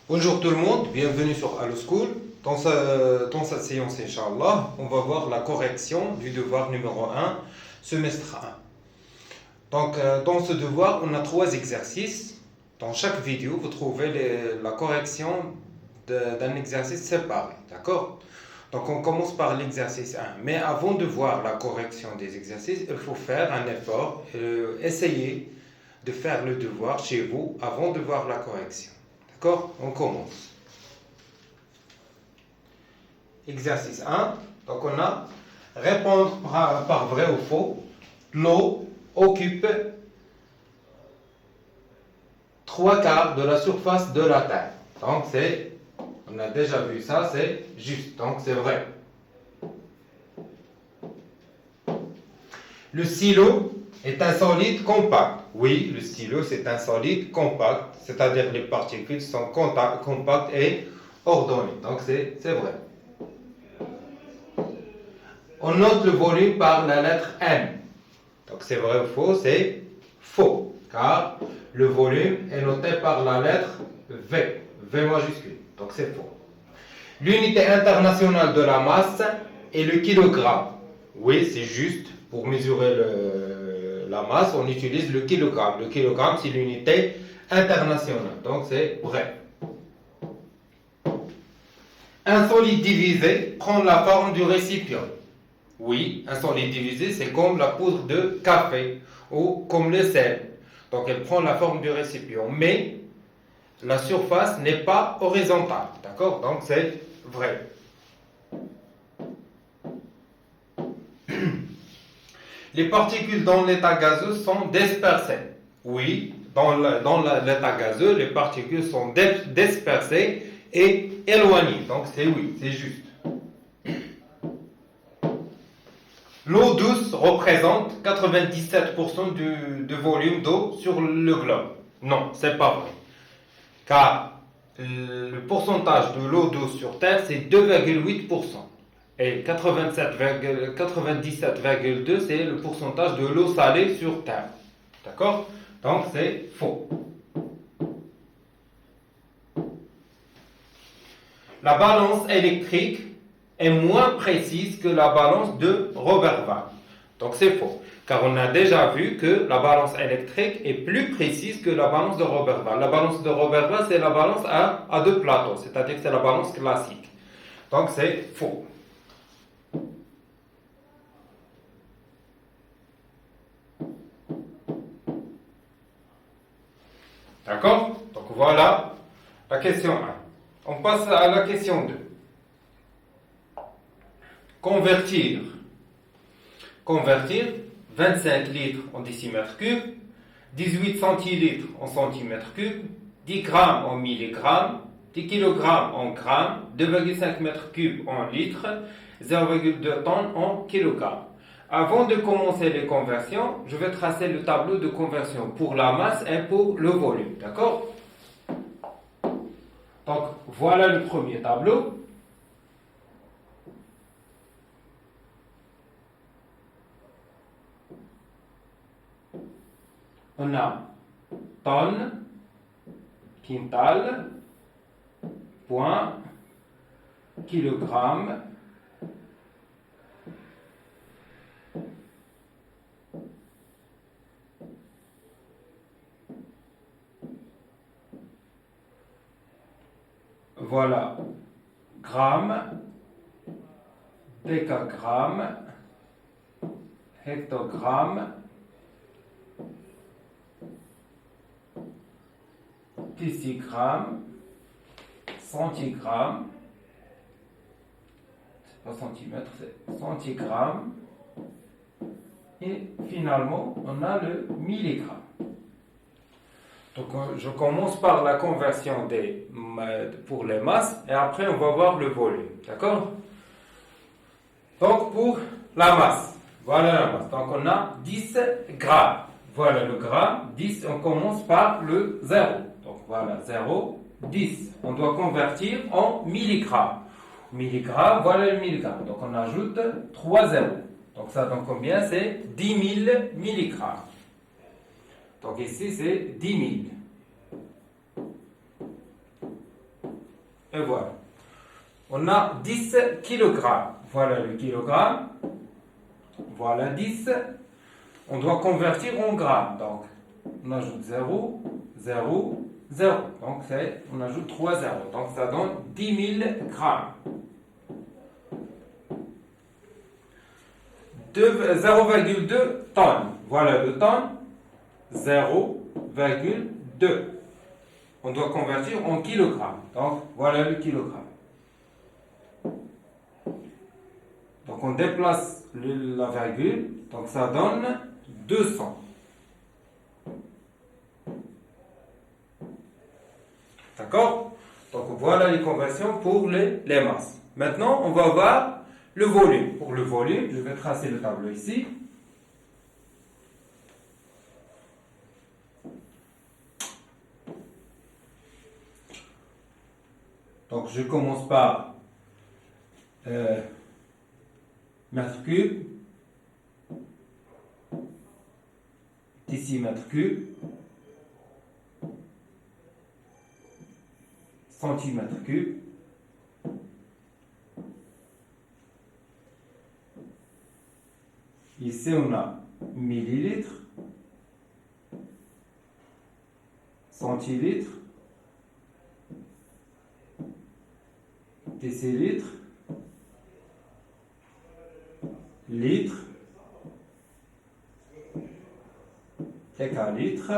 Bonjour tout le monde, bienvenue sur Allo School. Dans cette séance, Inch'Allah, on va voir la correction du devoir numéro 1, semestre 1. Dans ce devoir, on a trois exercices. Dans chaque vidéo, vous trouvez la correction d'un exercice séparé. D'accord? Donc, on commence par l'exercice 1. Mais avant de voir la correction des exercices, il faut faire un effort, essayer de faire le devoir chez vous avant de voir la correction. D'accord? On commence. Exercice 1. Donc on a répondre par vrai ou faux. L'eau occupe 3/4 de la surface de la Terre. Donc on a déjà vu ça, c'est juste. Donc c'est vrai. Le stylo est un solide compact. Oui, le stylo c'est un solide compact, c'est-à-dire les particules sont compactes et ordonnées. Donc c'est vrai. On note le volume par la lettre M. Donc c'est vrai ou faux? C'est faux, car le volume est noté par la lettre V, V majuscule. Donc c'est faux. L'unité internationale de la masse est le kilogramme. Oui, c'est juste. Pour mesurer la masse, on utilise le kilogramme. Le kilogramme, c'est l'unité internationale. Donc c'est vrai. Un solide divisé prend la forme du récipient. Oui, un solide divisé, c'est comme la poudre de café ou comme le sel. Donc elle prend la forme du récipient. Mais la surface n'est pas horizontale. D'accord? Donc c'est vrai. Les particules dans l'état gazeux sont dispersées. Oui, dans l'état gazeux, les particules sont dispersées et éloignées. Donc c'est oui, c'est juste. L'eau douce représente 97% du volume d'eau sur le globe. Non, c'est pas vrai. Car le pourcentage de l'eau douce sur Terre, c'est 2,8%. Et 97,2, c'est le pourcentage de l'eau salée sur Terre. D'accord? Donc c'est faux. La balance électrique est moins précise que la balance de Roberval. Donc c'est faux. Car on a déjà vu que la balance électrique est plus précise que la balance de Roberval. La balance de Roberval, c'est la balance à deux plateaux, c'est-à-dire que c'est la balance classique. Donc c'est faux. D'accord? Donc voilà la question 1. On passe à la question 2. Convertir. Convertir 25 litres en décimètres cubes, 18 centilitres en centimètres cubes, 10 grammes en milligrammes, 10 kilogrammes en grammes, 2,5 mètres cubes en litres, 0,2 tonnes en kilogrammes. Avant de commencer les conversions, je vais tracer le tableau de conversion pour la masse et pour le volume. D'accord? Donc, voilà le premier tableau. On a tonnes, quintal, point, kilogramme, voilà, gramme, décagramme, hectogramme, décigramme, centigramme, c'est pas centimètre, c'est centigramme, et finalement on a le milligramme. Donc je commence par la conversion pour les masses et après on va voir le volume, d'accord? Donc pour la masse, voilà la masse, donc on a 10 grammes, voilà le gramme, 10, on commence par le 0, donc voilà 0, 10, on doit convertir en milligrammes, milligrammes, voilà le milligramme, donc on ajoute 3 zéros, donc ça donne combien? C'est 10 000 milligrammes. Donc ici, c'est 10 000. Et voilà. On a 10 kg. Voilà le kilogramme. Voilà 10. On doit convertir en grammes. Donc, on ajoute 0, 0, 0. Donc, on ajoute 3 zéros. Donc, ça donne 10 000 grammes. 0,2 tonnes. Voilà le tonne. 0,2. On doit convertir en kilogrammes. Donc, voilà le kilogramme. Donc, on déplace la virgule. Donc, ça donne 200. D'accord? Donc, voilà les conversions pour les masses. Maintenant, on va voir le volume. Pour le volume, je vais tracer le tableau ici. Donc, je commence par mètre cube, décimètre cube, centimètre cube, ici on a millilitres, centilitres, décilitres, litres, décalitres,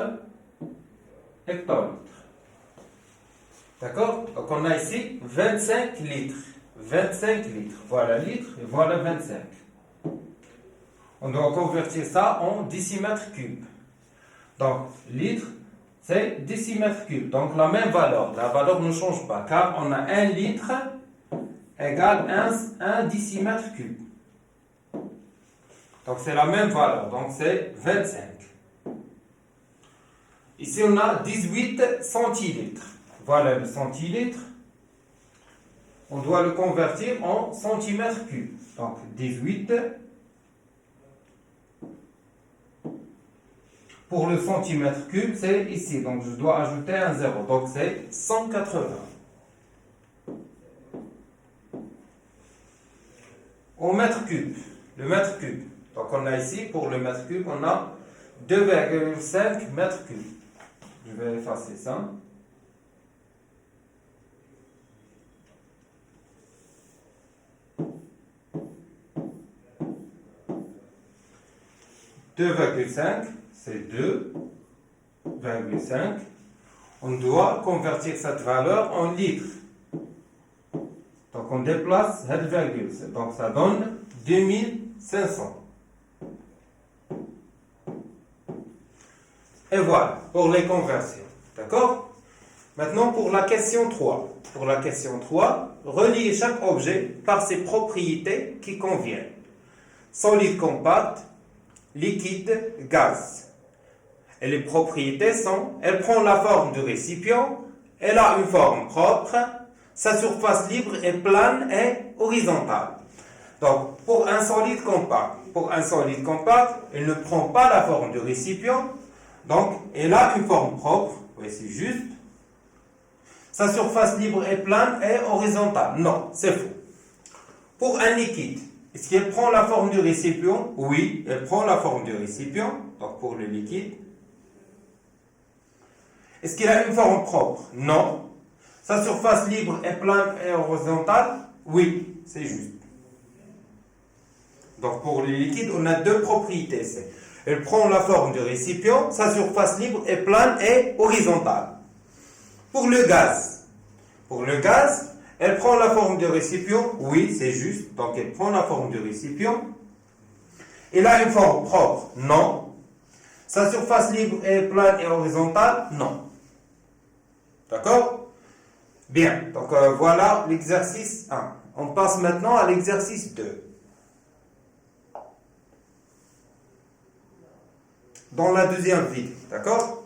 hectolitres. D'accord? Donc on a ici 25 litres. 25 litres. Voilà litre et voilà 25. On doit convertir ça en décimètre cube. Donc litre, c'est décimètre cube. Donc la même valeur. La valeur ne change pas car on a 1 litre égale 1 décimètre cube. Donc c'est la même valeur. Donc c'est 25. Ici on a 18 centilitres. Voilà le centilitre. On doit le convertir en centimètre cube. Donc 18. Pour le centimètre cube, c'est ici. Donc je dois ajouter un 0. Donc c'est 180. Au mètre cube. Le mètre cube. Donc on a ici, pour le mètre cube, on a 2,5 mètres cubes. Je vais effacer ça. « 2,5 » c'est 2,5. On doit convertir cette valeur en litres. Donc on déplace cette virgule. Donc ça donne 2500. Et voilà, pour les conversions. D'accord? Maintenant pour la question 3. Pour la question 3, reliez chaque objet par ses propriétés qui conviennent. Solide compact, liquide, gaz. Et les propriétés sont, elle prend la forme du récipient, elle a une forme propre, sa surface libre est plane et horizontale. Donc, pour un solide compact, elle ne prend pas la forme du récipient, donc elle a une forme propre, oui c'est juste. Sa surface libre est plane et horizontale. Non, c'est faux. Pour un liquide, est-ce qu'elle prend la forme du récipient? Oui, elle prend la forme du récipient, donc pour le liquide. Est-ce qu'il a une forme propre? Non. Sa surface libre est plane et horizontale? Oui, c'est juste. Donc pour le liquide, on a deux propriétés. Elle prend la forme du récipient, sa surface libre est plane et horizontale. Pour le gaz, elle prend la forme du récipient? Oui, c'est juste. Donc elle prend la forme du récipient. Elle a une forme propre? Non. Sa surface libre est plane et horizontale? Non. D'accord? Bien. Donc voilà l'exercice 1. On passe maintenant à l'exercice 2. Dans la deuxième vidéo. D'accord?